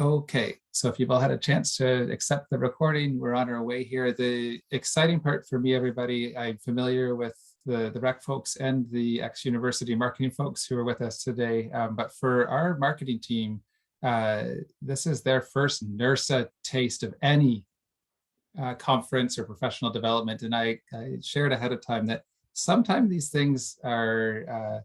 Okay, so if you've all had a chance to accept the recording, we're on our way here. The exciting part for me, everybody, I'm familiar with the rec folks and the ex-university marketing folks who are with us today. But for our marketing team, this is their first NIRSA taste of any conference or professional development. And I shared ahead of time that sometimes these things are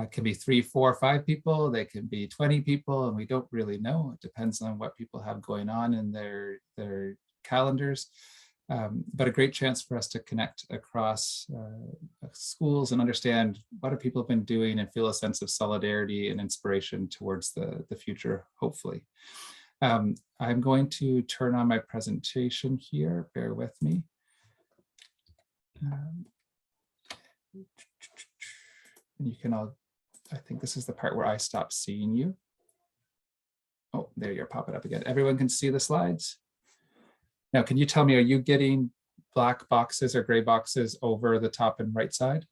can be 3, 4, 5 people, they can be 20 people, and we don't really know. It depends on what people have going on in their calendars. But a great chance for us to connect across schools and understand what have people been doing and feel a sense of solidarity and inspiration towards the future, hopefully. I'm going to turn on my presentation here, bear with me. And you can all, I think this is the part where I stop seeing you. Oh, there you're popping up again. Everyone can see the slides. Now, can you tell me, are you getting black boxes or gray boxes over the top and right side?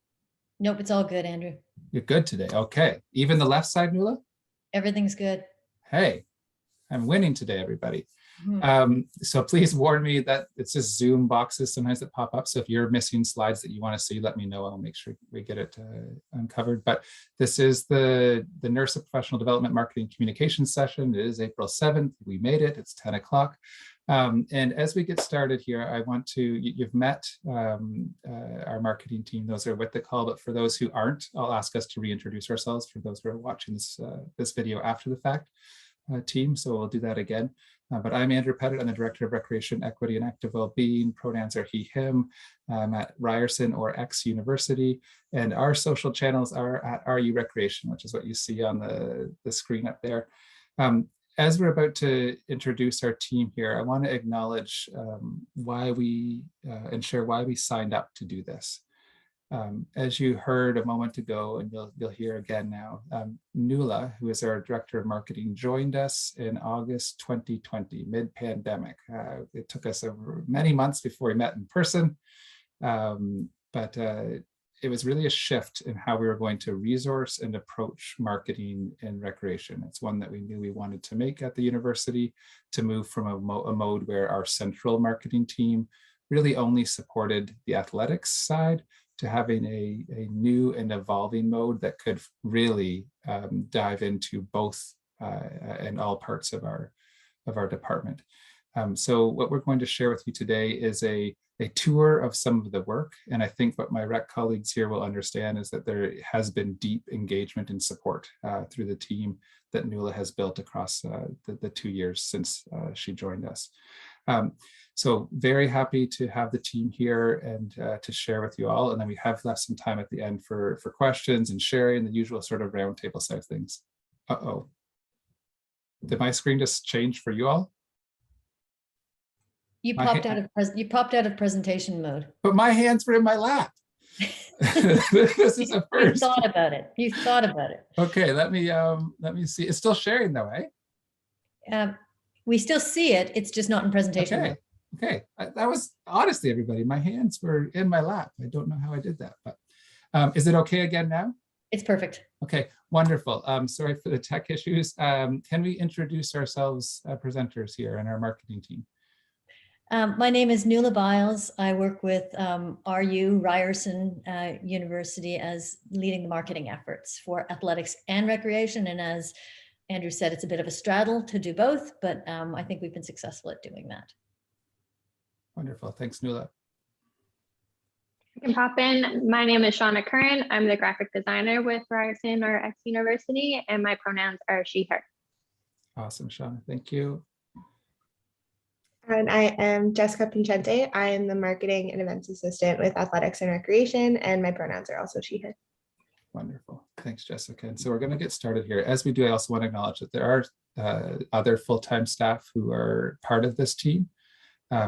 Nope, it's all good, Andrew. You're good today. Okay. Even the left side, Nuala? Everything's good. Hey, I'm winning today, everybody. So please warn me that it's just Zoom boxes sometimes that pop up. So if you're missing slides that you want to see, let me know. I'll make sure we get it uncovered. But this is the NIRSA Professional Development Marketing Communications session. It is April 7th. We made it. It's 10 o'clock. And as we get started here, I want to, you've met our marketing team, those who are with the call, but for those who aren't, I'll ask us to reintroduce ourselves for those who are watching this video after the fact team. So we'll do that again. But I'm Andrew Pettit. I'm the Director of Recreation, Equity, and Active Wellbeing. Pronouns are he, him. I'm at Ryerson or X University. And our social channels are at RU Recreation, which is what you see on the screen up there. As we're about to introduce our team here, I want to acknowledge why we and share why we signed up to do this. As you heard a moment ago, and you'll hear again now, Nuala, who is our Director of Marketing, joined us in August 2020, mid-pandemic. It took us over many months before we met in person, but it was really a shift in how we were going to resource and approach marketing and recreation. It's one that we knew we wanted to make at the university, to move from a mode where our central marketing team really only supported the athletics side, to having a new and evolving mode that could really dive into both and all parts of our department. So what we're going to share with you today is a tour of some of the work. And I think what my rec colleagues here will understand is that there has been deep engagement and support through the team that Nuala has built across the 2 years since she joined us. So very happy to have the team here and to share with you all. And then we have left some time at the end for questions and sharing, the usual sort of roundtable side of things. Uh-oh. Did my screen just change for you all? You popped out of presentation mode. But my hands were in my lap. This is a first. You thought about it. You thought about it. Okay, let me see. It's still sharing though, eh? We still see it. It's just not in presentation mode. Okay. That was, honestly, everybody, my hands were in my lap. I don't know how I did that, but is it okay again now? It's perfect. Okay, wonderful. Sorry for the tech issues. Can we introduce ourselves, presenters here and our marketing team? My name is Nuala Byles. I work with RU, Ryerson University, as leading the marketing efforts for athletics and recreation. And as Andrew said, it's a bit of a straddle to do both, but I think we've been successful at doing that. Wonderful. Thanks, Nuala. I can pop in. My name is Shauna Curran. I'm the graphic designer with Ryerson or X University, and my pronouns are she, her. Awesome, Shauna. Thank you. And I am Jessica Pincente. I am the marketing and events assistant with athletics and recreation, and my pronouns are also she, her. Wonderful. Thanks, Jessica. And so we're going to get started here. As we do, I also want to acknowledge that there are other full-time staff who are part of this team,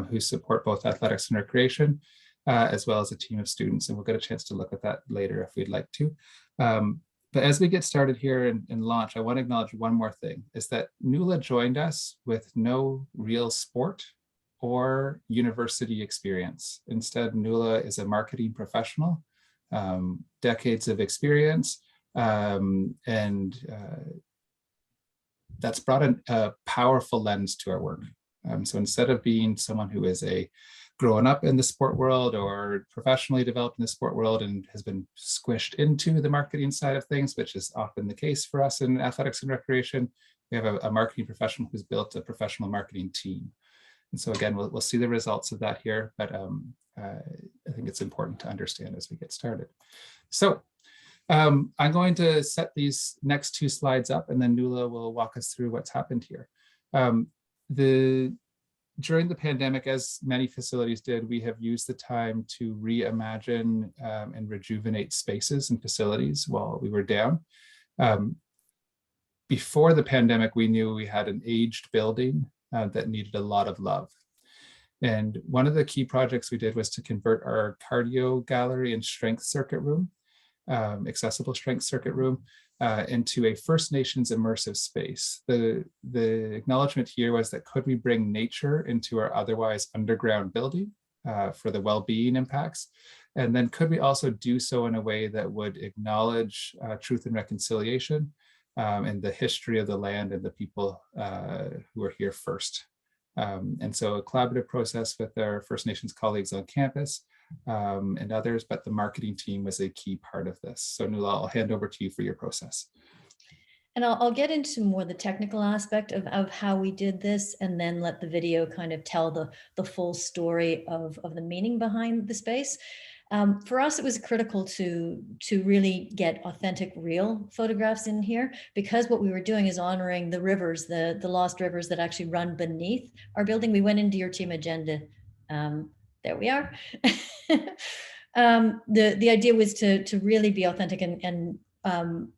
who support both athletics and recreation, as well as a team of students. And we'll get a chance to look at that later if we'd like to. But as we get started here and launch, I want to acknowledge one more thing, is that Nuala joined us with no real sport or university experience. Instead, Nuala is a marketing professional, decades of experience, and that's brought a powerful lens to our work. So instead of being someone who is grown up in the sport world or professionally developed in the sport world and has been squished into the marketing side of things, which is often the case for us in athletics and recreation, we have a marketing professional who's built a professional marketing team. And so again, we'll see the results of that here, but I think it's important to understand as we get started. So I'm going to set these next two slides up, and then Nuala will walk us through what's happened here. During the pandemic, as many facilities did, we have used the time to reimagine and rejuvenate spaces and facilities while we were down. Before the pandemic, we knew we had an aged building that needed a lot of love. And one of the key projects we did was to convert our cardio gallery and strength circuit room, accessible strength circuit room, into a First Nations immersive space. The acknowledgement here was that could we bring nature into our otherwise underground building for the well-being impacts? And then could we also do so in a way that would acknowledge truth and reconciliation and the history of the land and the people who are here first. And so a collaborative process with our First Nations colleagues on campus and others, but the marketing team was a key part of this. So Nuala, I'll hand over to you for your process. And I'll get into more the technical aspect of how we did this, and then let the video kind of tell the full story of the meaning behind the space. For us, it was critical to really get authentic, real photographs in here, because what we were doing is honoring the rivers, the lost rivers that actually run beneath our building. We went into your team agenda. There we are. The idea was to really be authentic and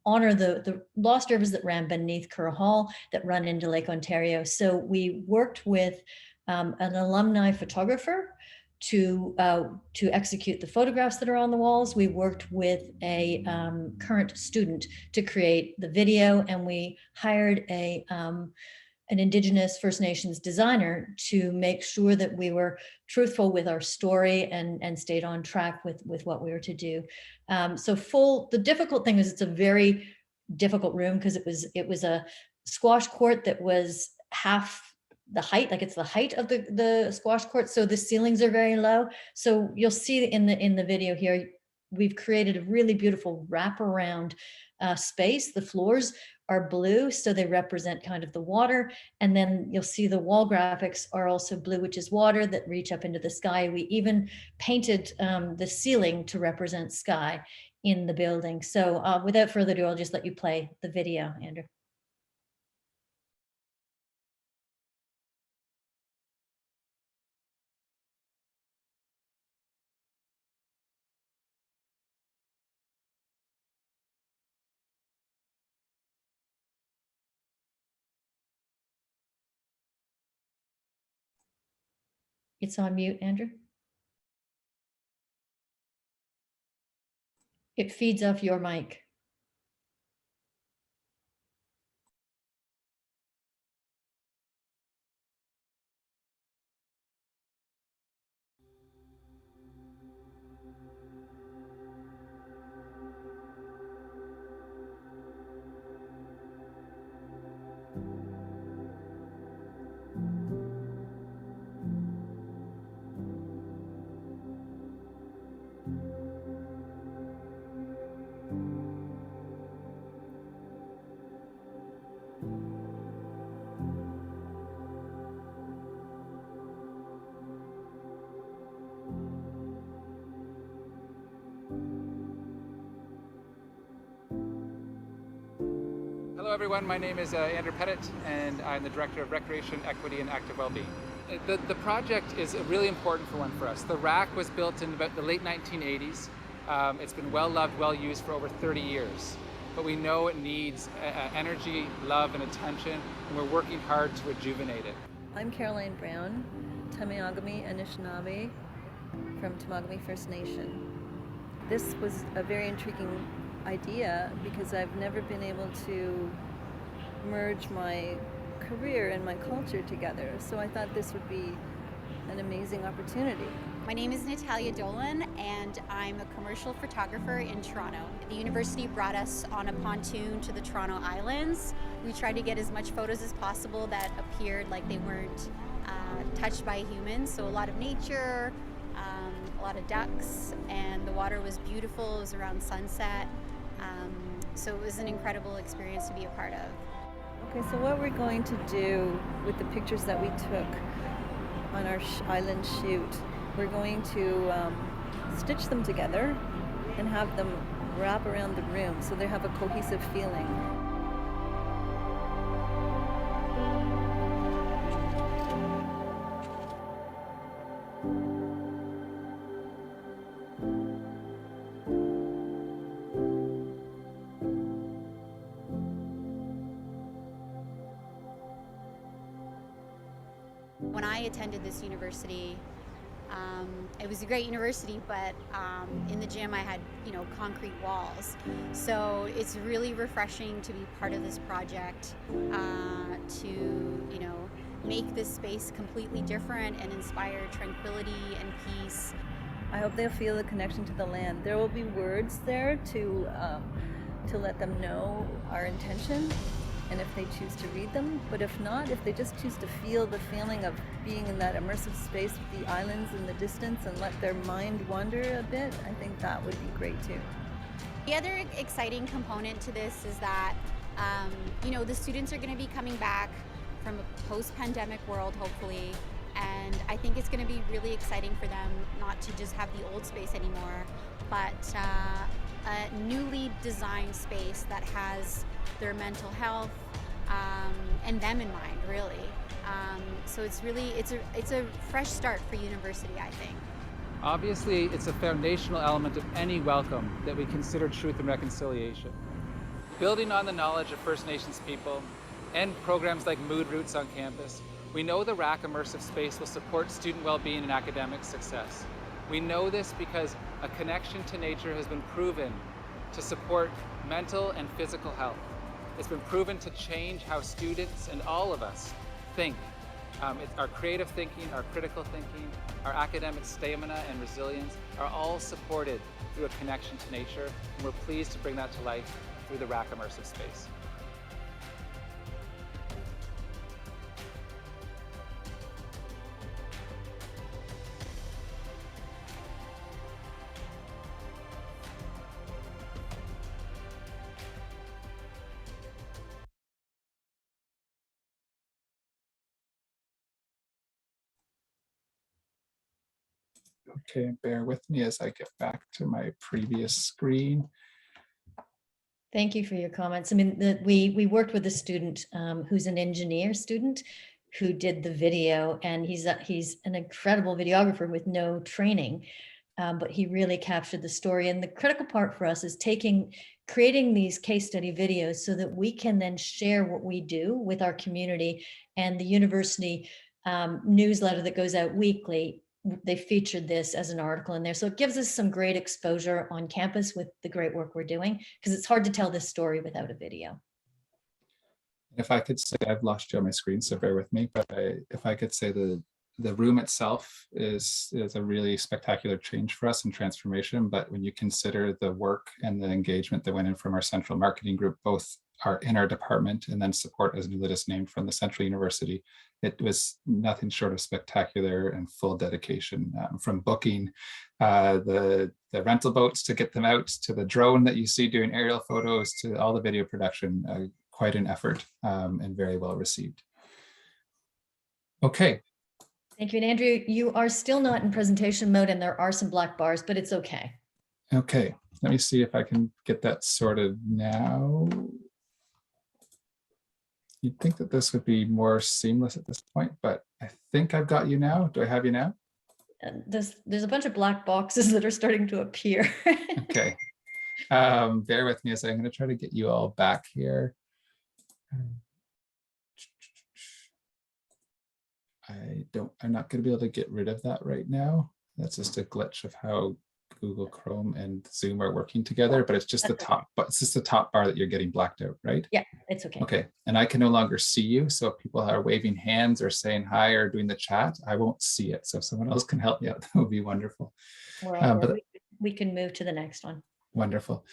honor the lost rivers that ran beneath Kerr Hall, that run into Lake Ontario. So we worked with an alumni photographer to execute the photographs that are on the walls. We worked with a current student to create the video, and we hired an Indigenous First Nations designer to make sure that we were truthful with our story and stayed on track with what we were to do. The difficult thing is it's a very difficult room because it was a squash court that was half the height, like it's the height of the squash court. So the ceilings are very low. So you'll see in the video here, we've created a really beautiful wraparound space. The floors are blue, so they represent kind of the water. And then you'll see the wall graphics are also blue, which is water that reach up into the sky. We even painted the ceiling to represent sky in the building. So without further ado, I'll just let you play the video, Andrew. It's on mute, Andrew. It feeds off your mic. Hello everyone, my name is Andrew Pettit, and I'm the Director of Recreation, Equity and Active Wellbeing. The project is a really important one for us. The RAC was built in about the late 1980s. It's been well loved, well used for over 30 years. But we know it needs energy, love, and attention, and we're working hard to rejuvenate it. I'm Caroline Brown, Tamiagami Anishinaabe from Temagami First Nation. This was a very intriguing idea because I've never been able to merge my career and my culture together. So I thought this would be an amazing opportunity. My name is Natalia Dolan, and I'm a commercial photographer in Toronto. The university brought us on a pontoon to the Toronto Islands. We tried to get as much photos as possible that appeared like they weren't touched by humans. So a lot of nature, a lot of ducks, and the water was beautiful. It was around sunset. So it was an incredible experience to be a part of. Okay, so what we're going to do with the pictures that we took on our island shoot, we're going to stitch them together and have them wrap around the room so they have a cohesive feeling. When I attended this university, it was a great university, but in the gym I had, concrete walls. So it's really refreshing to be part of this project, to, make this space completely different and inspire tranquility and peace. I hope they'll feel the connection to the land. There will be words there to let them know our intention, and if they choose to read them. But if not, if they just choose to feel the feeling of being in that immersive space with the islands in the distance and let their mind wander a bit, I think that would be great too. The other exciting component to this is that, the students are going to be coming back from a post-pandemic world, hopefully, and I think it's going to be really exciting for them not to just have the old space anymore, but a newly designed space that has their mental health and them in mind, really. So it's a fresh start for university, I think. Obviously, it's a foundational element of any welcome that we consider truth and reconciliation. Building on the knowledge of First Nations people and programs like Mood Roots on campus, we know the RAC immersive space will support student well-being and academic success. We know this because a connection to nature has been proven to support mental and physical health. It's been proven to change how students and all of us think. Our creative thinking, our critical thinking, our academic stamina and resilience are all supported through a connection to nature, and we're pleased to bring that to life through the RAC immersive space. Okay, bear with me as I get back to my previous screen. Thank you for your comments. I mean, we worked with a student who's an engineer student who did the video, and he's an incredible videographer with no training, but he really captured the story. And the critical part for us is creating these case study videos so that we can then share what we do with our community. And the university newsletter that goes out weekly, they featured this as an article in there. So it gives us some great exposure on campus with the great work we're doing, because it's hard to tell this story without a video. If I could say, I've lost you on my screen, so bear with me, but if I could say the room itself is a really spectacular change for us and transformation. But when you consider the work and the engagement that went in from our central marketing group, both in our department and then support, as Nuala just named, from the Central University, it was nothing short of spectacular and full dedication, from booking the rental boats to get them out, to the drone that you see doing aerial photos, to all the video production. Quite an effort, and very well received. Okay. Thank you. And Andrew, you are still not in presentation mode, and there are some black bars, but it's okay. Okay, let me see if I can get that sorted now. You'd think that this would be more seamless at this point, but I think I've got you now. Do I have you now? There's a bunch of black boxes that are starting to appear. Okay. Bear with me as I'm going to try to get you all back here. I'm not going to be able to get rid of that right now. That's just a glitch of how Google Chrome and Zoom are working together, but it's just the top, but it's just the top bar that you're getting blacked out, right? Yeah, it's okay. Okay, and I can no longer see you. So if people are waving hands or saying hi or doing the chat, I won't see it. So if someone else can help me out, that would be wonderful. But we can move to the next one. Wonderful.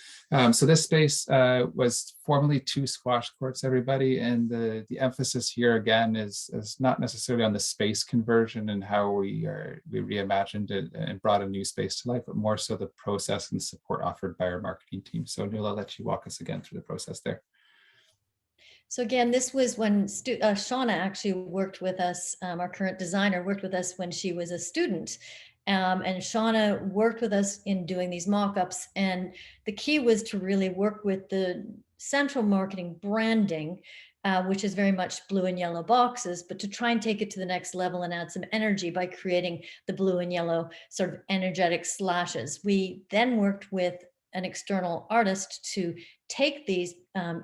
So this space was formerly 2 squash courts, everybody, and the emphasis here again is not necessarily on the space conversion and how we reimagined it and brought a new space to life, but more so the process and support offered by our marketing team. So Nuala, I'll let you walk us again through the process there. So again, this was when Shauna actually worked with us, our current designer worked with us when she was a student. And Shauna worked with us in doing these mock-ups. And the key was to really work with the central marketing branding, which is very much blue and yellow boxes, but to try and take it to the next level and add some energy by creating the blue and yellow sort of energetic slashes. We then worked with an external artist to take these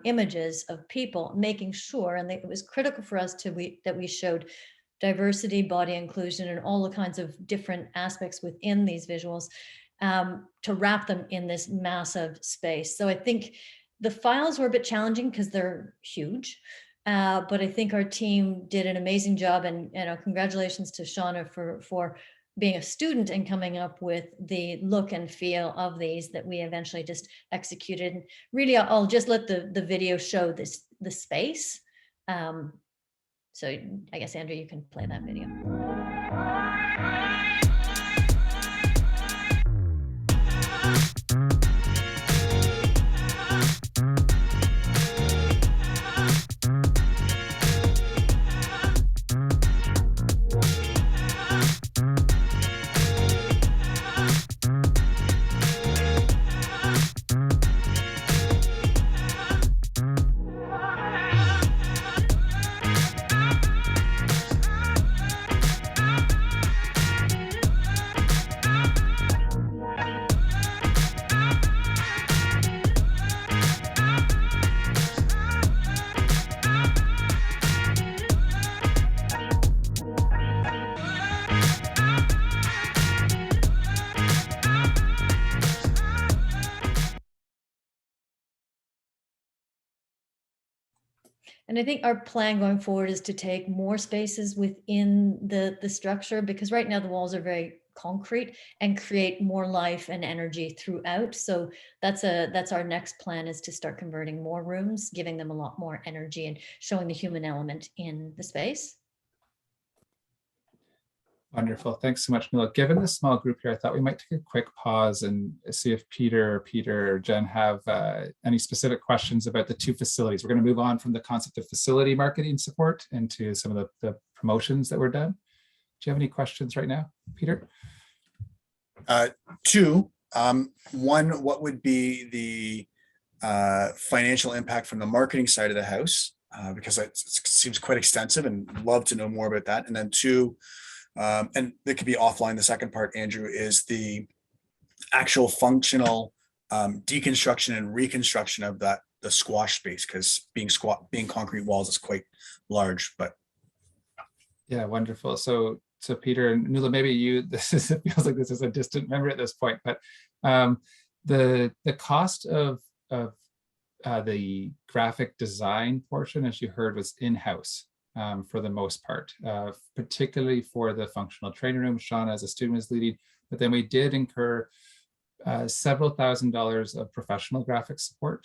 images of people, making sure, and it was critical for us that we showed diversity, body inclusion, and all the kinds of different aspects within these visuals to wrap them in this massive space. So I think the files were a bit challenging because they're huge, but I think our team did an amazing job, and congratulations to Shauna for being a student and coming up with the look and feel of these that we eventually just executed. And really, I'll just let the video show the space. So I guess, Andrew, you can play that video. And I think our plan going forward is to take more spaces within the structure, because right now the walls are very concrete, and create more life and energy throughout. So that's our next plan, is to start converting more rooms, giving them a lot more energy and showing the human element in the space. Wonderful. Thanks so much, Nuala. Given the small group here, I thought we might take a quick pause and see if Peter or Jen have any specific questions about the 2 facilities. We're going to move on from the concept of facility marketing support into some of the promotions that were done. Do you have any questions right now, Peter? 2. One, what would be the financial impact from the marketing side of the house? Because it seems quite extensive, and love to know more about that. And then 2, and it could be offline. The second part, Andrew, is the actual functional deconstruction and reconstruction of the squash space, because being concrete walls is quite large. But yeah, wonderful. So Peter and Nuala, maybe it feels like this is a distant memory at this point, but the cost of the graphic design portion, as you heard, was in-house. For the most part, particularly for the functional training room. Shauna as a student was leading, but then we did incur several $1,000s of professional graphic support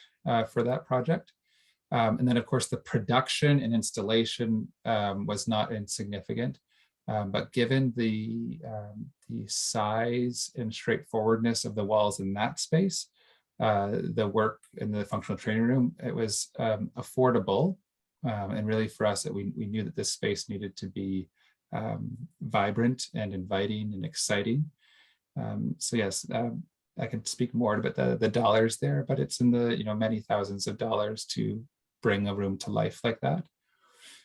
for that project. And then of course the production and installation was not insignificant, but given the size and straightforwardness of the walls in that space, the work in the functional training room, it was affordable. And really for us, we knew that this space needed to be vibrant and inviting and exciting. So yes, I can speak more about the dollars there, but it's in the many thousands of dollars to bring a room to life like that.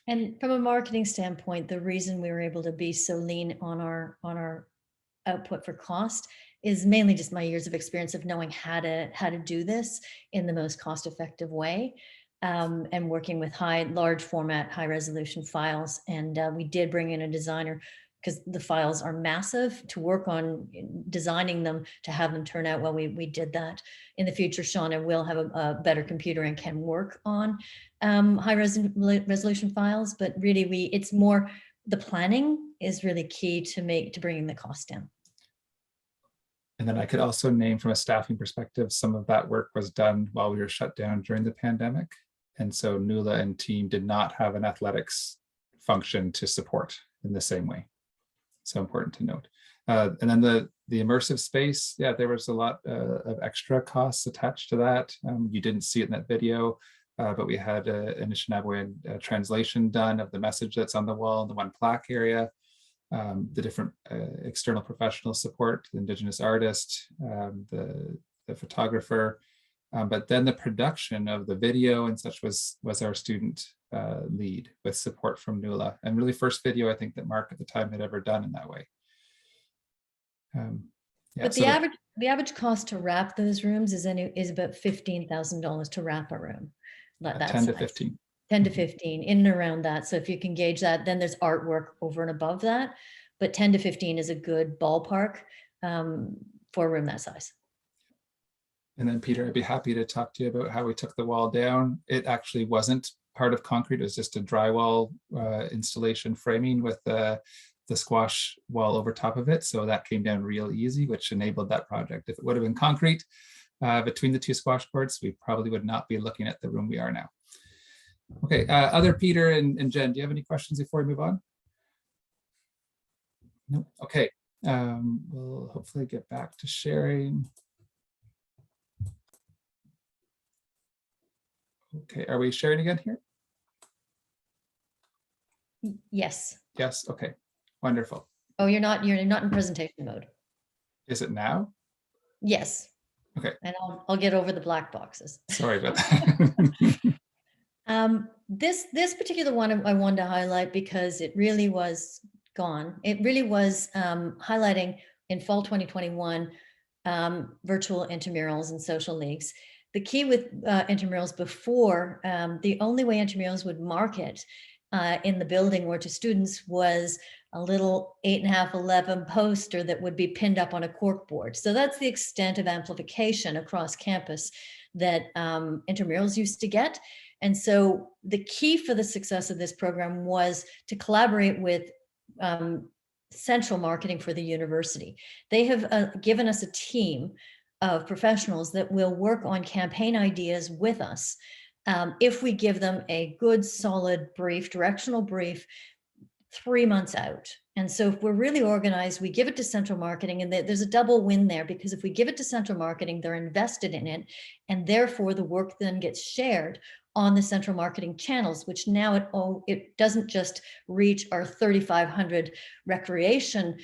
And from a marketing standpoint, the reason we were able to be so lean on our output for cost is mainly just my years of experience of knowing how to do this in the most cost-effective way. And working with large format, high resolution files. And we did bring in a designer because the files are massive, to work on designing them to have them turn out well. We did that. In the future, Shauna will have a better computer and can work on high resolution files, but really it's more, the planning is really key to bringing the cost down. And then I could also name, from a staffing perspective, some of that work was done while we were shut down during the pandemic. And so Nuala and team did not have an athletics function to support in the same way. So important to note. And then the immersive space, yeah, there was a lot of extra costs attached to that. You didn't see it in that video, but we had an Anishinaabe translation done of the message that's on the wall in the one plaque area. The different external professional support, the Indigenous artist, the photographer, but then the production of the video and such was our student lead, with support from Nuala, and really first video I think that Mark at the time had ever done in that way. Yeah, but so the average cost to wrap those rooms is about $15,000 to wrap a room. 10 to 15. 10 to 15, in and around that. So if you can gauge that, then there's artwork over and above that, but 10 to 15 is a good ballpark for a room that size. And then Peter, I'd be happy to talk to you about how we took the wall down. It actually wasn't part of concrete. It was just a drywall installation framing with the squash wall over top of it. So that came down real easy, which enabled that project. If it would have been concrete between the two squash courts, we probably would not be looking at the room we are now. Okay, other Peter and Jen, do you have any questions before we move on? No, okay. We'll hopefully get back to sharing. Okay, are we sharing again here? Yes. Yes, okay, wonderful. Oh, you're not in presentation mode. Is it now? Yes. Okay. And I'll get over the black boxes. Sorry about that. This particular one I wanted to highlight because it really was gone. It really was highlighting in fall 2021 virtual intramurals and social leagues. The key with intramurals before, the only way intramurals would market in the building or to students was a little 8.5-11 poster that would be pinned up on a cork board. So that's the extent of amplification across campus that intramurals used to get. And so the key for the success of this program was to collaborate with central marketing for the university. They have given us a team of professionals that will work on campaign ideas with us if we give them a good, solid brief, directional brief 3 months out. And so if we're really organized, we give it to central marketing, and there's a double win there, because if we give it to central marketing, they're invested in it, and therefore the work then gets shared on the central marketing channels, which now it doesn't just reach our 3,500 recreation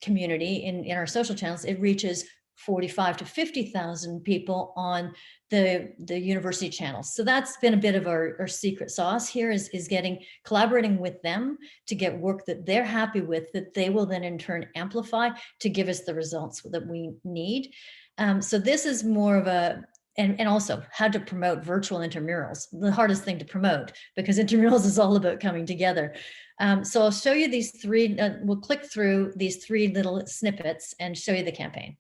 community in our social channels, it reaches 45 to 50,000 people on the university channels. So that's been a bit of our secret sauce here, is collaborating with them to get work that they're happy with, that they will then in turn amplify to give us the results that we need. So this is more of and also how to promote virtual intramurals, the hardest thing to promote, because intramurals is all about coming together. So I'll show you these three, we'll click through these three little snippets and show you the campaign.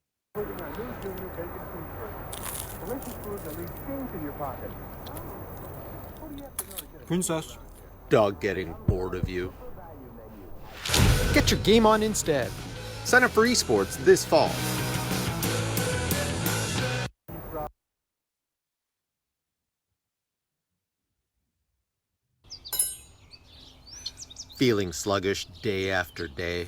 Princess. Dog getting bored of you. Get your game on instead. Sign up for esports this fall. Feeling sluggish day after day?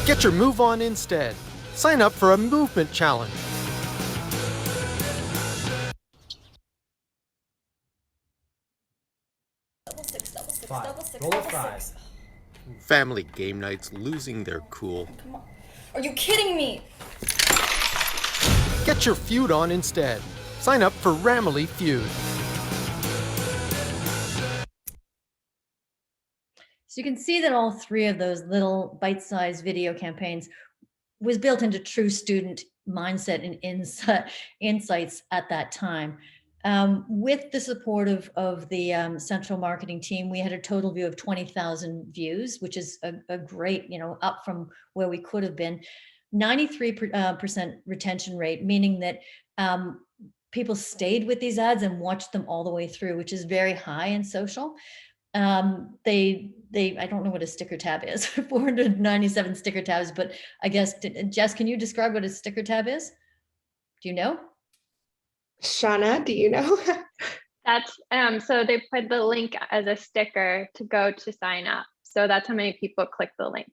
Get your move on instead. Sign up for a movement challenge. Family game nights losing their cool. Are you kidding me? Get your feud on instead. Sign up for Ramily Feud. So you can see that all three of those little bite-sized video campaigns was built into true student mindset and insights at that time. With the support of the central marketing team, we had a total view of 20,000 views, which is a great, up from where we could have been. 93% retention rate, meaning that people stayed with these ads and watched them all the way through, which is very high in social. I don't know what a sticker tab is, 497 sticker tabs, but I guess, Jess, can you describe what a sticker tab is? Do you know? Shauna, do you know? That's so they put the link as a sticker to go to sign up. So that's how many people click the link.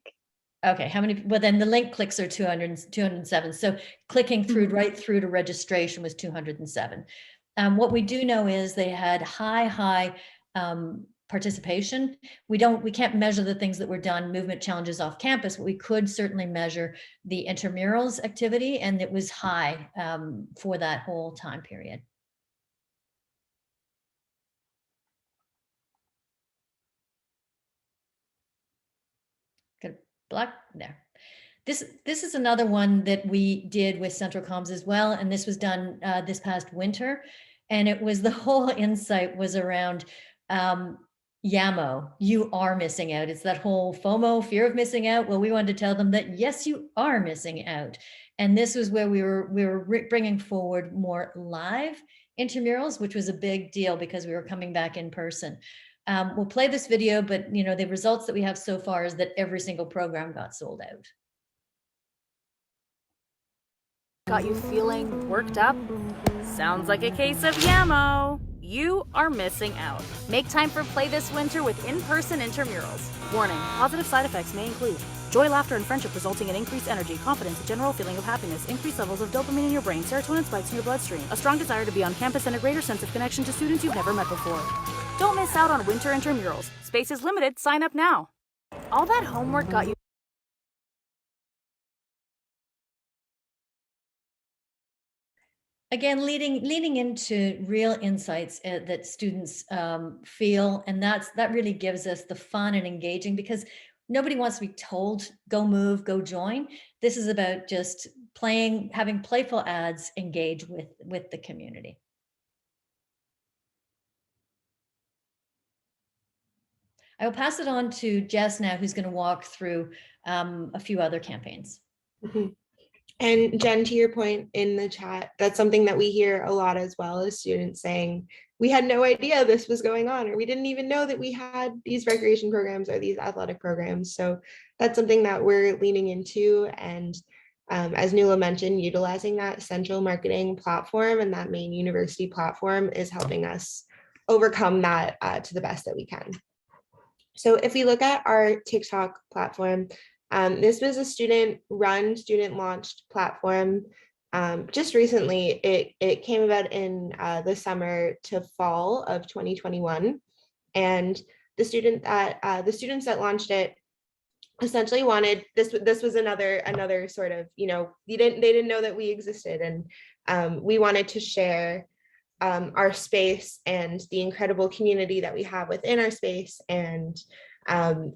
Okay, how many? Well, then the link clicks are 207. So clicking through right through to registration was 207. What we do know is they had high participation. We can't measure the things that were done, movement challenges off campus, but we could certainly measure the intramurals activity, and it was high for that whole time period. Good, black there. This is another one that we did with Central Comms as well, and this was done this past winter, and it was the whole insight was around YAMO, you are missing out. It's that whole FOMO, fear of missing out. Well, we wanted to tell them that yes, you are missing out, and this was where we were bringing forward more live intramurals, which was a big deal because we were coming back in person. We'll play this video, but the results that we have so far is that every single program got sold out. Got you feeling worked up? Sounds like a case of YAMO. You are missing out. Make time for play this winter with in-person intramurals. Warning, positive side effects may include joy, laughter, and friendship resulting in increased energy, confidence, a general feeling of happiness, increased levels of dopamine in your brain, serotonin spikes in your bloodstream, a strong desire to be on campus, and a greater sense of connection to students you've never met before. Don't miss out on winter intramurals. Space is limited. Sign up now. All that homework got you. Again, leaning into real insights that students feel, and that really gives us the fun and engaging, because nobody wants to be told, go move, go join. This is about just playing, having playful ads engage with the community. I will pass it on to Jess now, who's going to walk through a few other campaigns. Mm-hmm. And Jen, to your point in the chat, that's something that we hear a lot as well, as students saying, we had no idea this was going on, or we didn't even know that we had these recreation programs or these athletic programs. So that's something that we're leaning into. And as Nuala mentioned, utilizing that central marketing platform and that main university platform is helping us overcome that to the best that we can. So if we look at our TikTok platform, this was a student-run, student-launched platform. Just recently, it came about in the summer to fall of 2021, and the students that launched it essentially wanted this. This was another sort of, they didn't know that we existed, and we wanted to share our space and the incredible community that we have within our space, and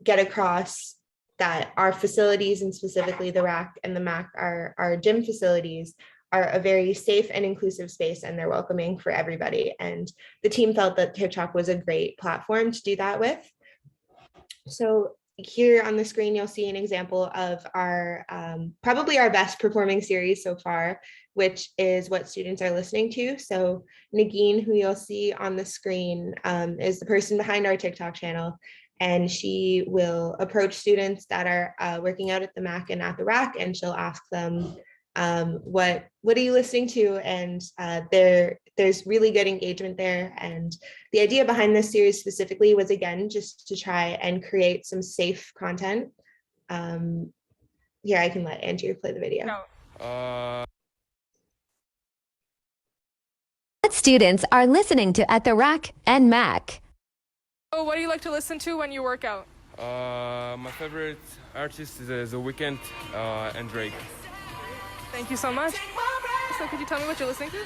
get across that our facilities, and specifically the RAC and the MAC, our gym facilities, are a very safe and inclusive space, and they're welcoming for everybody. And the team felt that TikTok was a great platform to do that with. So here on the screen, you'll see an example of our probably our best performing series so far, which is what students are listening to. So Nagin, who you'll see on the screen, is the person behind our TikTok channel. And she will approach students that are working out at the MAC and at the RAC, and she'll ask them, what are you listening to? And there's really good engagement there. And the idea behind this series specifically was, again, just to try and create some safe content. Here, I can let Andrew play the video. What students are listening to at the RAC and MAC? Oh, what do you like to listen to when you work out? My favorite artist is The Weeknd and Drake. Thank you so much. So could you tell me what you're listening to?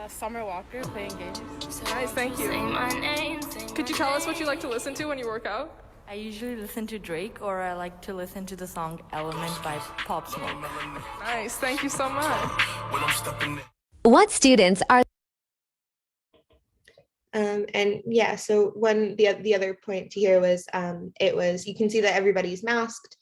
Summer Walker, Playing Games. Nice, thank you. Could you tell us what you like to listen to when you work out? I usually listen to Drake, or I like to listen to the song Element by Pop Smoke. Nice, thank you so much. What students are And yeah, so the other point to here was you can see that everybody's masked,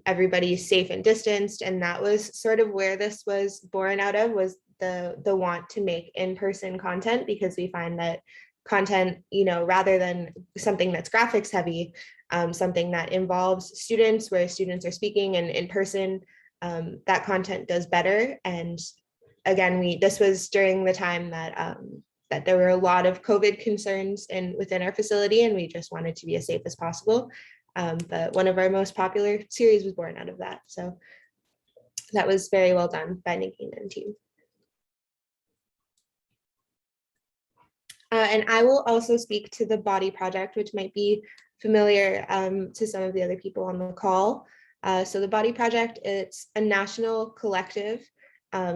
everybody's safe and distanced, and that was sort of where this was born out of, was the want to make in-person content, because we find that content, rather than something that's graphics heavy, something that involves students, where students are speaking and in person, that content does better. And again, this was during the time that that there were a lot of COVID concerns within our facility, and we just wanted to be as safe as possible. But one of our most popular series was born out of that. So that was very well done by Nikki and team. And I will also speak to the Body Project, which might be familiar to some of the other people on the call. So the Body Project, it's a national collective.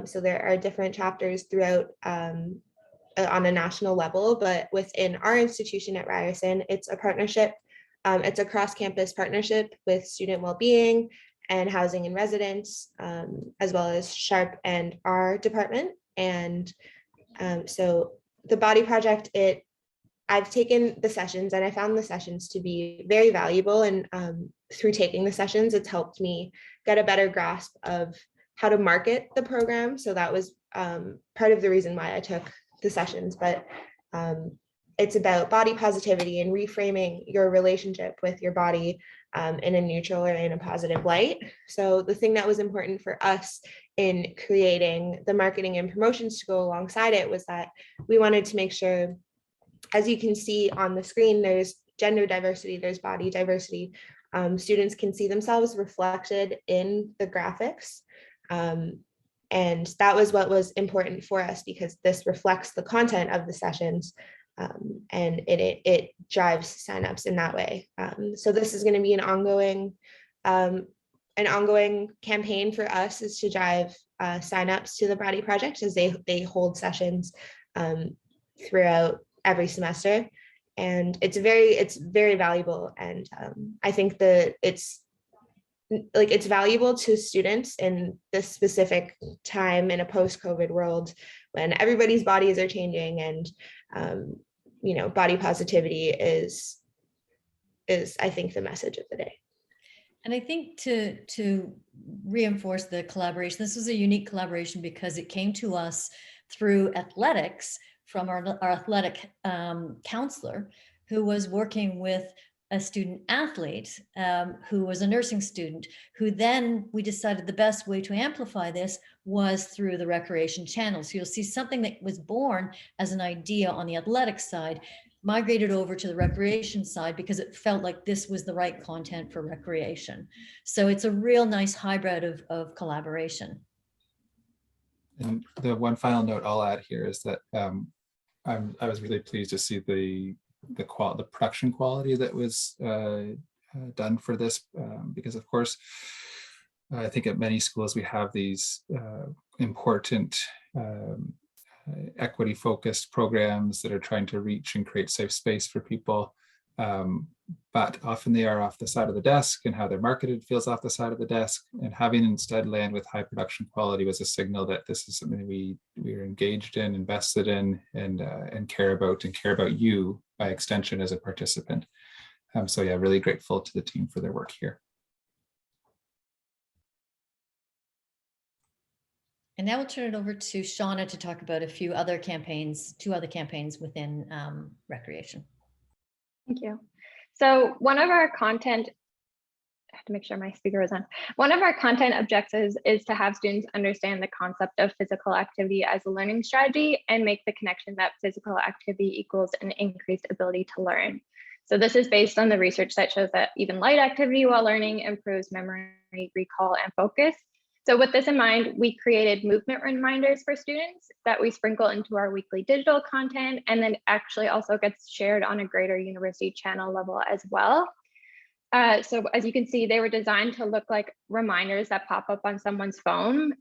So there are different chapters throughout on a national level, but within our institution at Ryerson, it's a partnership. It's a cross-campus partnership with student well-being and housing and residence, as well as SHARP and our department. And so the Body Project, I've taken the sessions and I found the sessions to be very valuable. And through taking the sessions, it's helped me get a better grasp of how to market the program. So that was part of the reason why I took the sessions. But it's about body positivity and reframing your relationship with your body in a neutral or in a positive light. So the thing that was important for us in creating the marketing and promotions to go alongside it was that we wanted to make sure, as you can see on the screen, there's gender diversity, there's body diversity. Students can see themselves reflected in the graphics. And that was what was important for us, because this reflects the content of the sessions, and it drives signups in that way. So this is going to be an ongoing campaign for us, is to drive signups to the Body Project, as they hold sessions throughout every semester, and it's very valuable. And I think that it's valuable to students in this specific time in a post-COVID world when everybody's bodies are changing, and body positivity is I think the message of the day. And I think to reinforce the collaboration, this was a unique collaboration because it came to us through athletics from our athletic counselor, who was working with a student athlete who was a nursing student, who then we decided the best way to amplify this was through the recreation channel. So you'll see something that was born as an idea on the athletic side, migrated over to the recreation side because it felt like this was the right content for recreation. So it's a real nice hybrid of collaboration. And the one final note I'll add here is that I was really pleased to see the production quality that was done for this, because of course, I think at many schools we have these important equity focused programs that are trying to reach and create safe space for people. But often they are off the side of the desk, and how they're marketed feels off the side of the desk. And having instead land with high production quality was a signal that this is something we are engaged in, invested in, and care about you by extension as a participant. So yeah, really grateful to the team for their work here. And now we'll turn it over to Shauna to talk about two other campaigns within recreation. Thank you. So one of our content, I have to make sure my speaker is on. One of our content objectives is to have students understand the concept of physical activity as a learning strategy and make the connection that physical activity equals an increased ability to learn. So this is based on the research that shows that even light activity while learning improves memory, recall, and focus. So with this in mind, we created movement reminders for students that we sprinkle into our weekly digital content, and then actually also gets shared on a greater university channel level as well. So as you can see, they were designed to look like reminders that pop up on someone's phone,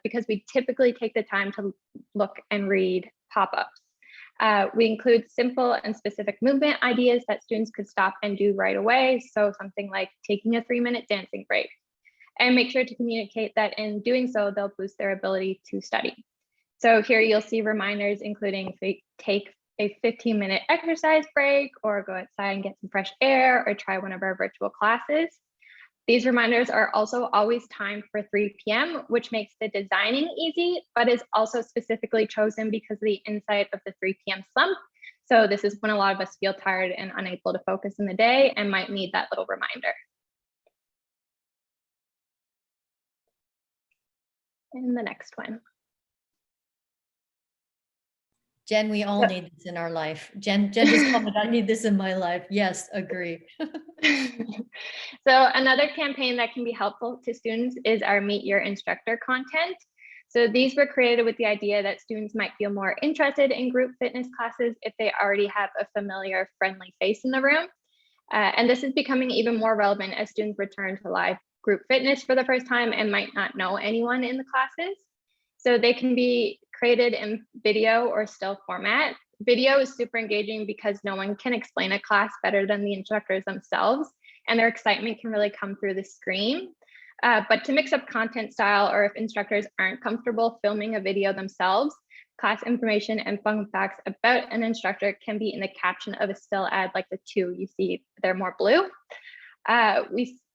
because we typically take the time to look and read pop-ups. We include simple and specific movement ideas that students could stop and do right away. So something like taking a 3-minute dancing break. And make sure to communicate that in doing so, they'll boost their ability to study. So here you'll see reminders including take a 15-minute exercise break, or go outside and get some fresh air, or try one of our virtual classes. These reminders are also always timed for 3 p.m., which makes the designing easy, but is also specifically chosen because of the insight of the 3 p.m. slump. So this is when a lot of us feel tired and unable to focus in the day and might need that little reminder. And the next one. Jen, we all need this in our life. Jen just commented, I need this in my life. Yes, agree. So another campaign that can be helpful to students is our Meet Your Instructor content. So these were created with the idea that students might feel more interested in group fitness classes if they already have a familiar, friendly face in the room. And this is becoming even more relevant as students return to live group fitness for the first time and might not know anyone in the classes. So they can be created in video or still format. Video is super engaging because no one can explain a class better than the instructors themselves, and their excitement can really come through the screen. But to mix up content style, or if instructors aren't comfortable filming a video themselves, class information and fun facts about an instructor can be in the caption of a still ad, like the two you see, they're more blue.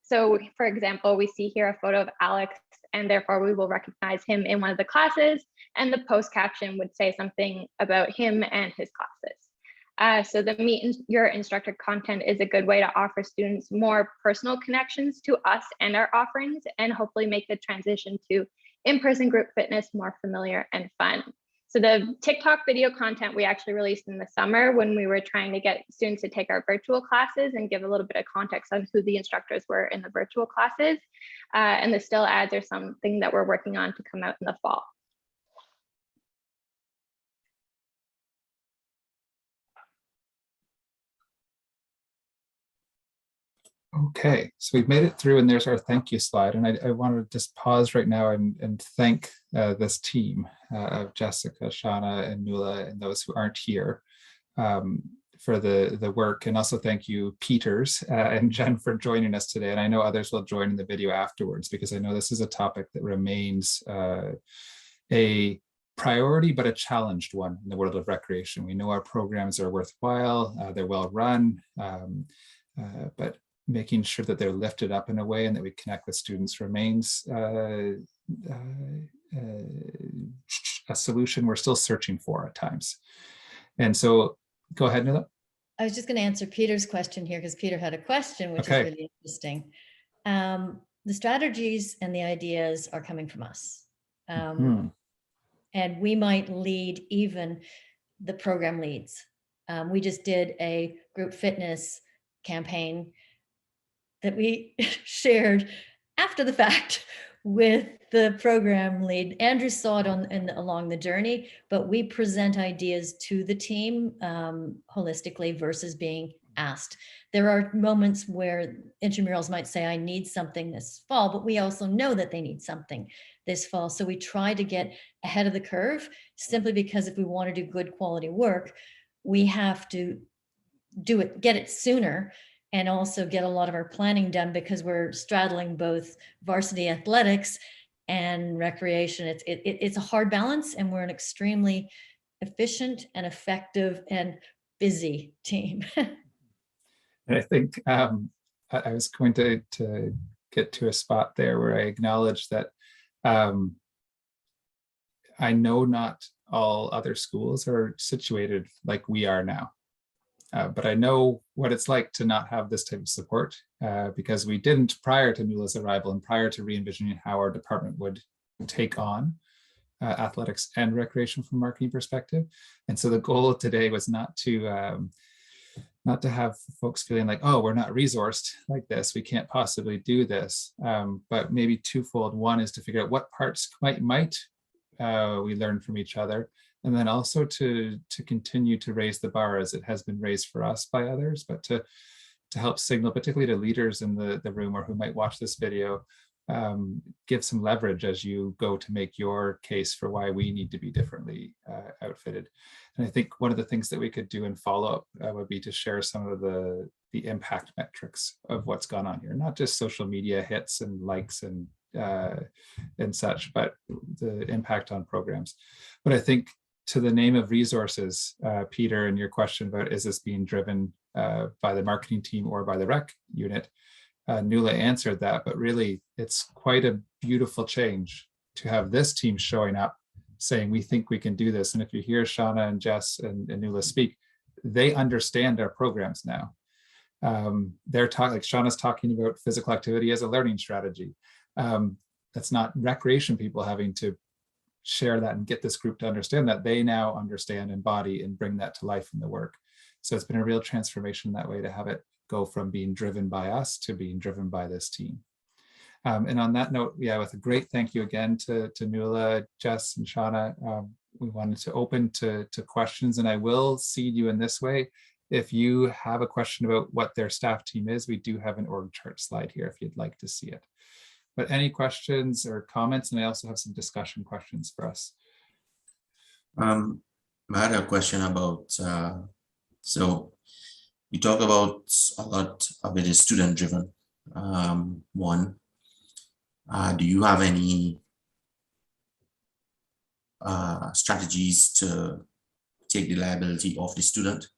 So for example, we see here a photo of Alex, and therefore we will recognize him in one of the classes, and the post caption would say something about him and his classes. So the Meet Your Instructor content is a good way to offer students more personal connections to us and our offerings, and hopefully make the transition to in-person group fitness more familiar and fun. So the TikTok video content we actually released in the summer when we were trying to get students to take our virtual classes and give a little bit of context on who the instructors were in the virtual classes. And the still ads are something that we're working on to come out in the fall. Okay, so we've made it through, and there's our thank you slide. And I want to just pause right now and thank this team of Jessica, Shauna, and Nuala, and those who aren't here for the work. And also thank you, Peters and Jen, for joining us today. And I know others will join in the video afterwards, because I know this is a topic that remains a priority, but a challenged one in the world of recreation. We know our programs are worthwhile, they're well run, but making sure that they're lifted up in a way and that we connect with students remains a solution we're still searching for at times. And so go ahead, Nuala. I was just going to answer Peter's question here, because Peter had a question, which is really interesting. The strategies and the ideas are coming from us. And we might lead even the program leads. We just did a group fitness campaign that we shared after the fact with the program lead. Andrew saw it along the journey, but we present ideas to the team holistically versus being asked. There are moments where intramurals might say, I need something this fall, but we also know that they need something this fall. So we try to get ahead of the curve, simply because if we want to do good quality work, we have to get it sooner, and also get a lot of our planning done, because we're straddling both varsity athletics and recreation. It's a hard balance, and we're an extremely efficient and effective and busy team. And I think I was going to get to a spot there where I acknowledge that I know not all other schools are situated like we are now. But I know what it's like to not have this type of support, because we didn't prior to Nuala's arrival and prior to re-envisioning how our department would take on athletics and recreation from a marketing perspective. And so the goal today was not to have folks feeling like, oh, we're not resourced like this, we can't possibly do this, but maybe twofold. One is to figure out what parts might we learn from each other, and then also to continue to raise the bar as it has been raised for us by others, but to help signal, particularly to leaders in the room or who might watch this video, give some leverage as you go to make your case for why we need to be differently outfitted. And I think one of the things that we could do in follow-up would be to share some of the impact metrics of what's gone on here, not just social media hits and likes and such, but the impact on programs. But I think to the name of resources, Peter, and your question about is this being driven by the marketing team or by the rec unit, Nuala answered that, but really it's quite a beautiful change to have this team showing up saying, we think we can do this. And if you hear Shauna and Jess and Nuala speak, they understand our programs now. They're talking, like Shauna's talking about physical activity as a learning strategy. That's not recreation people having to share that and get this group to understand that. They now understand, embody, and bring that to life in the work. So it's been a real transformation that way to have it go from being driven by us to being driven by this team. And on that note, yeah, with a great thank you again to Nuala, Jess, and Shauna. We wanted to open to questions, and I will seed you in this way. If you have a question about what their staff team is, we do have an org chart slide here if you'd like to see it. But any questions or comments? And I also have some discussion questions for us. I had a question about, so you talk about a lot of it is student driven. One, do you have any strategies to take the liability off the student?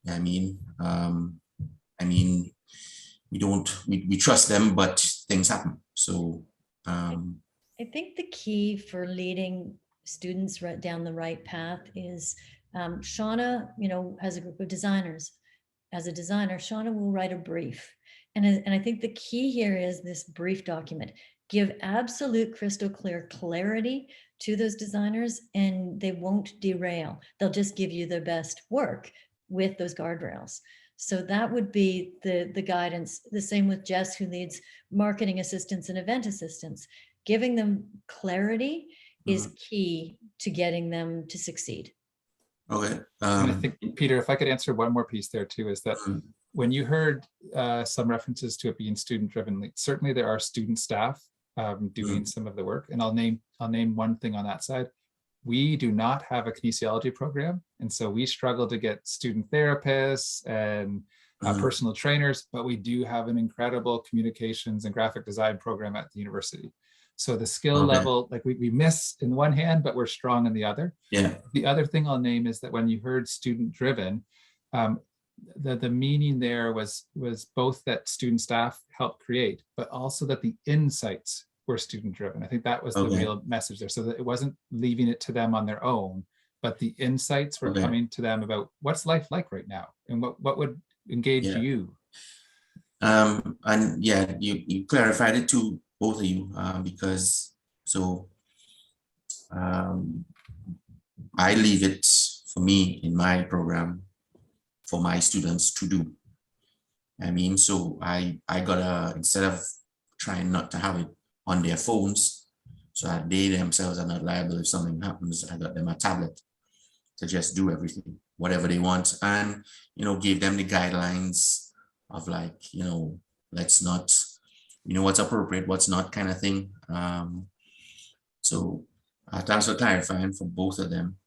I mean, we trust them, but things happen. So I think the key for leading students right down the right path is Shauna, has a group of designers. As a designer, Shauna will write a brief. And I think the key here is this brief document. Give absolute crystal clear clarity to those designers, and they won't derail. They'll just give you their best work with those guardrails. So that would be the guidance. The same with Jess, who leads marketing assistants and event assistants. Giving them clarity is key to getting them to succeed. Okay. And I think, Peter, if I could answer one more piece there too, is that when you heard some references to it being student driven, certainly there are student staff doing some of the work. And I'll name one thing on that side. We do not have a kinesiology program. And so we struggle to get student therapists and personal trainers, but we do have an incredible communications and graphic design program at the university. So the skill level, like we miss in one hand, but we're strong in the other. Yeah. The other thing I'll name is that when you heard student driven, the meaning there was both that student staff helped create, but also that the insights were student driven. I think that was the real message there. So that it wasn't leaving it to them on their own, but the insights were coming to them about what's life like right now and what would engage you. And yeah, you clarified it to both of you because I leave it for me in my program for my students to do. I mean, so I gotta, instead of trying not to have it on their phones so that they themselves are not liable if something happens, I got them a tablet to just do everything, whatever they want, and give them the guidelines of like, let's not, what's appropriate, what's not, kind of thing. So thanks for clarifying for both of them.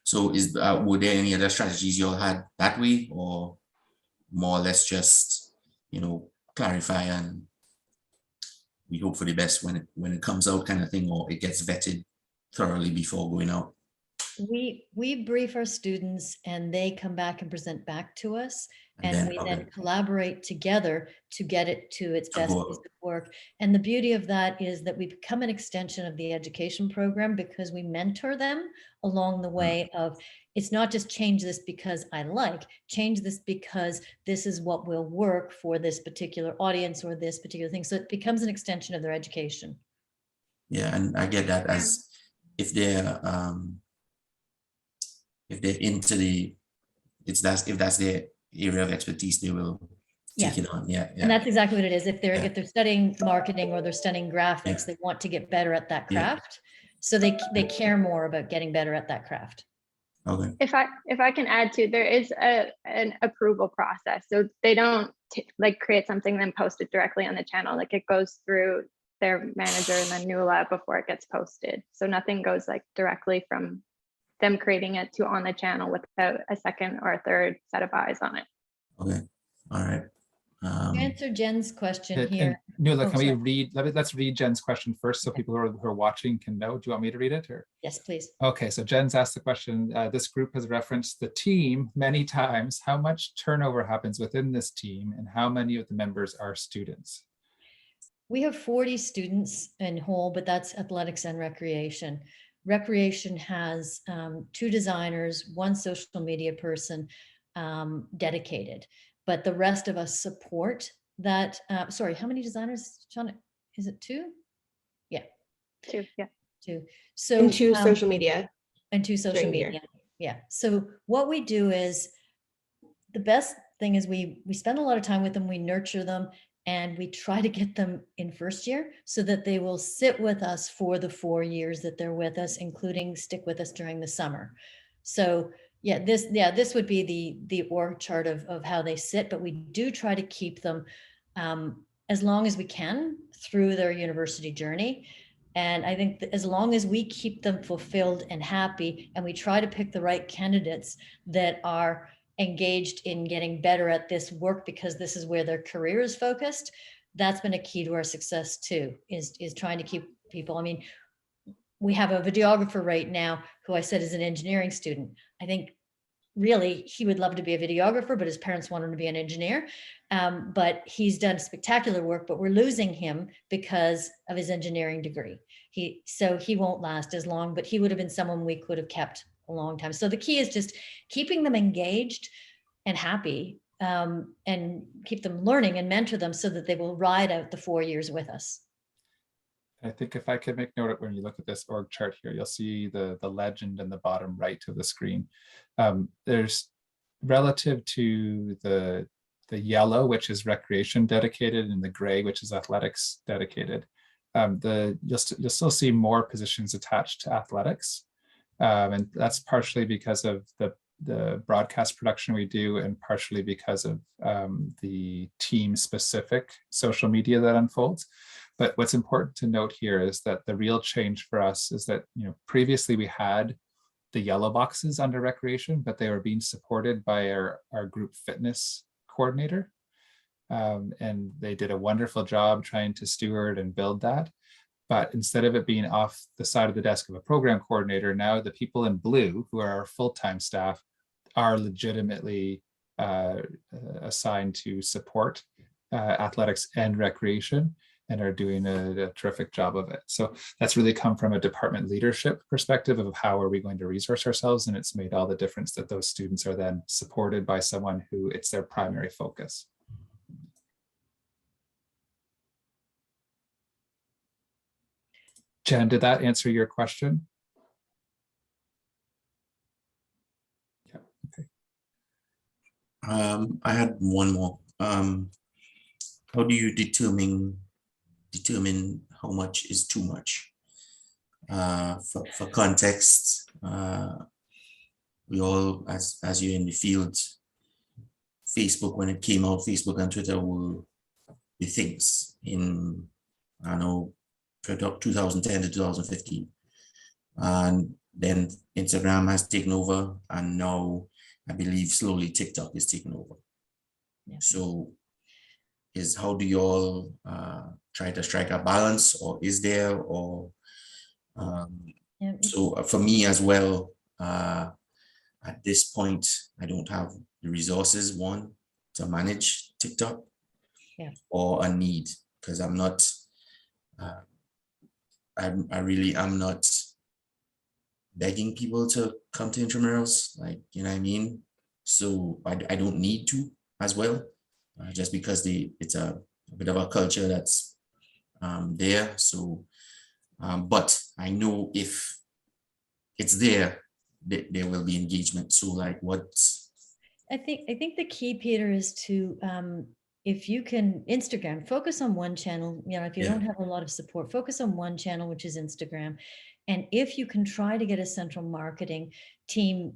So were there any other strategies you all had that way, or more or less just clarify and we hope for the best when it comes out, kind of thing, or it gets vetted thoroughly before going out? We brief our students and they come back and present back to us, and we then collaborate together to get it to its best piece of work. And the beauty of that is that we become an extension of the education program because we mentor them along the way of, it's not just change this because I change this because this is what will work for this particular audience or this particular thing. So it becomes an extension of their education. Yeah, and I get that as if they're into if that's their area of expertise, they will take it on. Yeah. And that's exactly what it is. If they're studying marketing or they're studying graphics, they want to get better at that craft. So they care more about getting better at that craft. Okay. If I can add to, there is an approval process. So they don't create something then post it directly on the channel. Like it goes through their manager and then Nuala before it gets posted. So nothing goes directly from them creating it to on the channel without a second or a third set of eyes on it. Okay. All right. Answer Jen's question And here. Nuala, Oh, can we sorry. read, let's read Jen's question first so people who are watching can know. Do you want me to read it or? Yes, please. Okay, so Jen's asked the question, this group has referenced the team many times. How much turnover happens within this team and how many of the members are students? We have 40 students in whole, but that's athletics and recreation. Recreation has 2 designers, 1 social media person dedicated, but the rest of us support that. Sorry, how many designers, Sean? Is it 2? Yeah. 2, yeah. 2. So And 2 social media. And 2 social during the media. Yeah. So what we do is, the best thing is we spend a lot of time with them, we nurture them, and we try to get them in first year so that they will sit with us for the 4 years that they're with us, including stick with us during the summer. So this would be the org chart of how they sit, but we do try to keep them as long as we can through their university journey. And I think that as long as we keep them fulfilled and happy, and we try to pick the right candidates that are engaged in getting better at this work because this is where their career is focused, that's been a key to our success too, is trying to keep people. I mean, we have a videographer right now who I said is an engineering student. I think really he would love to be a videographer, but his parents want him to be an engineer. But he's done spectacular work, but we're losing him because of his engineering degree. So he won't last as long, but he would have been someone we could have kept a long time. So the key is just keeping them engaged and happy, and keep them learning and mentor them so that they will ride out the 4 years with us. I think if I could make note of when you look at this org chart here, you'll see the legend in the bottom right of the screen. There's relative to the yellow, which is recreation dedicated, and the gray, which is athletics dedicated. You'll still see more positions attached to athletics. And that's partially because of the broadcast production we do, and partially because of the team specific social media that unfolds. But what's important to note here is that the real change for us is that, previously we had the yellow boxes under recreation, but they were being supported by our group fitness coordinator. And they did a wonderful job trying to steward and build that. But instead of it being off the side of the desk of a program coordinator, now the people in blue, who are our full-time staff, are legitimately assigned to support athletics and recreation, and are doing a terrific job of it. So that's really come from a department leadership perspective of how are we going to resource ourselves, and it's made all the difference that those students are then supported by someone who it's their primary focus. Jen, did that answer your question? Yeah, okay. I had one more. How do you determine how much is too much? For context, we all, as you're in the field, Facebook, when it came out, Facebook and Twitter were the things in, I don't know, 2010 to 2015. And then Instagram has taken over, and now I believe slowly TikTok is taking over. Yeah. So how do you all try to strike a balance, or is there, or so for me as well, at this point, I don't have the resources, one, to manage TikTok, or a need, because I'm not, I really am not begging people to come to intramurals, like, you know what I mean? So I don't need to as well, just because it's a bit of a culture that's there. So, but I know if it's there, there will be engagement. So like I think the key, Peter, is to, if you can Instagram, focus on one channel, if you don't have a lot of support, focus on one channel, which is Instagram. And if you can try to get a central marketing team,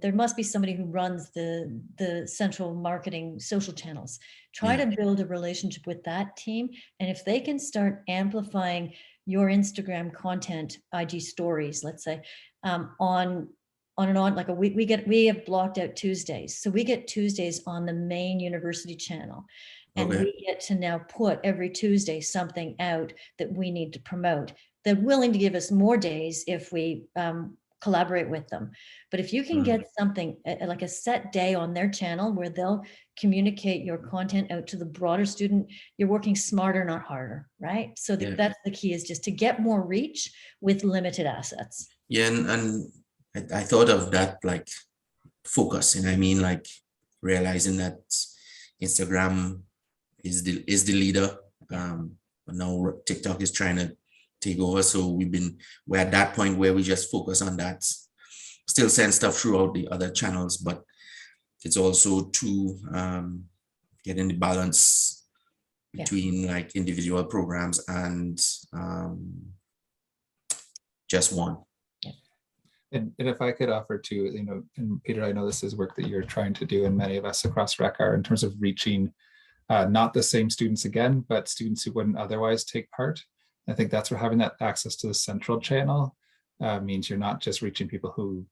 there must be somebody who runs the central marketing social channels. Try to build a relationship with that team. And if they can start amplifying your Instagram content, IG stories, let's say, on and on, like we have blocked out Tuesdays. So we get Tuesdays on the main university channel. And Okay. we get to now put every Tuesday something out that we need to promote. They're willing to give us more days if we collaborate with them. But if you can get something like a set day on their channel where they'll communicate your content out to the broader student, you're working smarter, not harder, right? So that's the key, is just to get more reach with limited assets. Yeah, and I thought of that, like focus, and I mean, like realizing that Instagram is the leader. But now TikTok is trying to take over. So we're at that point where we just focus on that, still send stuff throughout the other channels, but it's also to getting the balance between like individual programs and just one. And if I could offer to, you know, and Peter, I know this is work that you're trying to do, and many of us across Rec are, in terms of reaching not the same students again, but students who wouldn't otherwise take part. I think that's where having that access to the central channel means you're not just reaching people who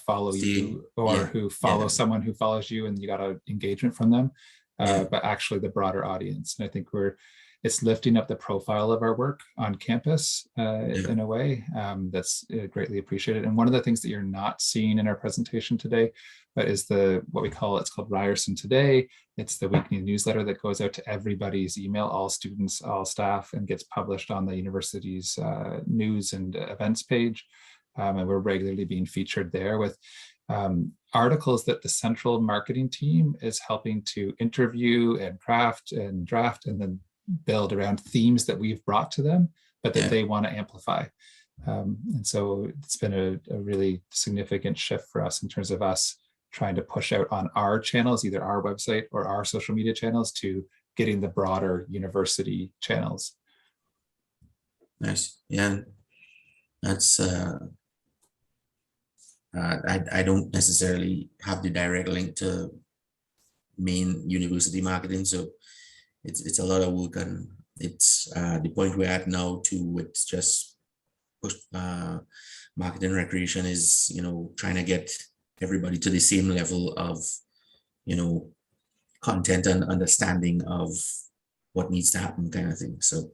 follow you, or who follow someone who follows you and you got an engagement from them, but actually the broader audience. And I think it's lifting up the profile of our work on campus in a way that's greatly appreciated. And one of the things that you're not seeing in our presentation today, but is what we call, it's called Ryerson Today. It's the weekly newsletter that goes out to everybody's email, all students, all staff, and gets published on the university's news and events page. And we're regularly being featured there with articles that the central marketing team is helping to interview and craft and draft and then build around themes that we've brought to them, but that they want to amplify. And so it's been a really significant shift for us in terms of us trying to push out on our channels, either our website or our social media channels, to getting the broader university channels. Nice. Yeah, that's I don't necessarily have the direct link to main university marketing, so it's a lot of work, and it's the point we're at now too, with just push marketing recreation is, you know, trying to get everybody to the same level of, you know, content and understanding of what needs to happen, kind of thing. So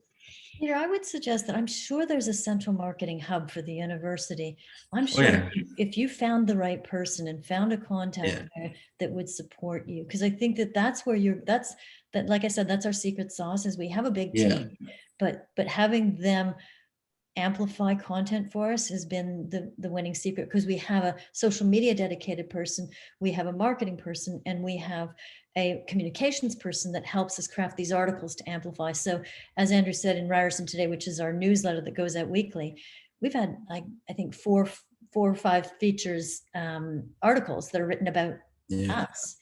Peter, I would suggest that I'm sure there's a central marketing hub for the university. I'm sure if you found the right person and found a contact there that would support you, because I think that's where like I said, that's our secret sauce, is we have a big team, but having them amplify content for us has been the winning secret, because we have a social media dedicated person, we have a marketing person, and we have a communications person that helps us craft these articles to amplify. So as Andrew said, in Ryerson Today, which is our newsletter that goes out weekly, we've had, I think, four or five features, articles that are written about us.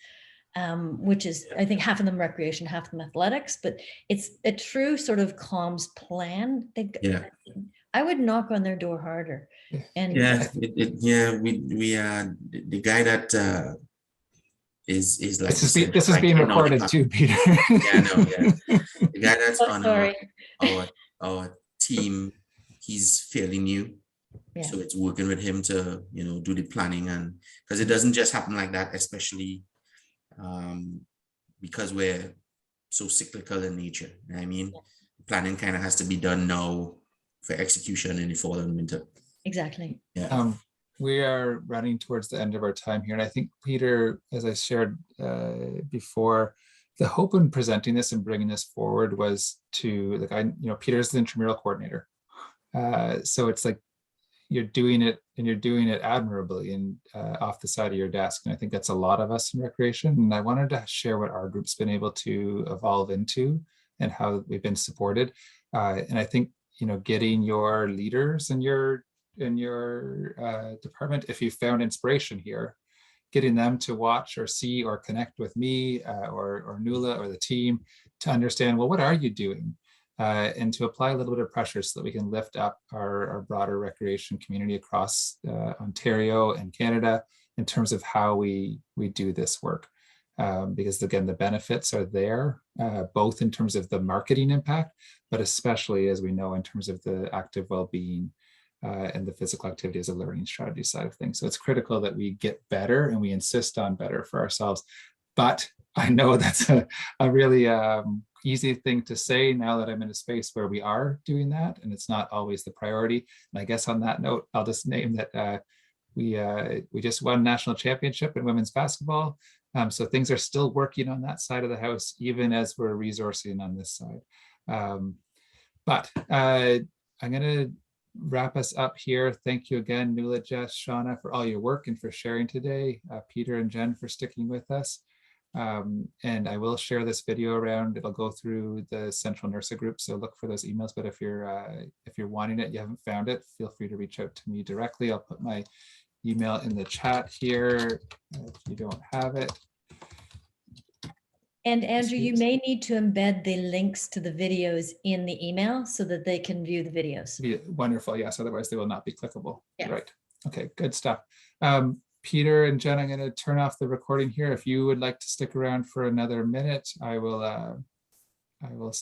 Which is, I think, half of them recreation, half of them athletics, but it's a true sort of comms plan. I would knock on their door harder. And we the guy that is like, this is being recorded too, Peter. The guy that's on our team, he's fairly new. So it's working with him to, you know, do the planning, and because it doesn't just happen like that, especially because we're so cyclical in nature. You know what I mean? Planning kind of has to be done now for execution in the fall and winter. Exactly. We are running towards the end of our time here. And I think, Peter, as I shared before, the hope in presenting this and bringing this forward was to, like, Peter's the intramural coordinator. So it's like, you're doing it, and you're doing it admirably and off the side of your desk. And I think that's a lot of us in recreation. And I wanted to share what our group's been able to evolve into and how we've been supported. And I think, you know, getting your leaders in your department, if you found inspiration here, getting them to watch or see or connect with me or Nuala or the team to understand, well, what are you doing? And to apply a little bit of pressure so that we can lift up our broader recreation community across Ontario and Canada in terms of how we do this work. Because again, the benefits are there, both in terms of the marketing impact, but especially, as we know, in terms of the active well-being and the physical activity as a learning strategy side of things. So it's critical that we get better, and we insist on better for ourselves. But I know that's a really easy thing to say now that I'm in a space where we are doing that, and it's not always the priority. And I guess on that note, I'll just name that we just won national championship in women's basketball. So things are still working on that side of the house, even as we're resourcing on this side. But I'm going to wrap us up here. Thank you again, Nuala, Jess, Shauna, for all your work and for sharing today. Peter and Jen for sticking with us. And I will share this video around. It'll go through the central NIRSA group, so look for those emails. But if you're wanting it, you haven't found it, feel free to reach out to me directly. I'll put my email in the chat here if you don't have it. And Andrew, you may need to embed the links to the videos in the email so that they can view the videos. Wonderful, yes, otherwise they will not be clickable. Yeah. Right, okay, good stuff. Peter and Jen, I'm going to turn off the recording here. If you would like to stick around for another minute, I will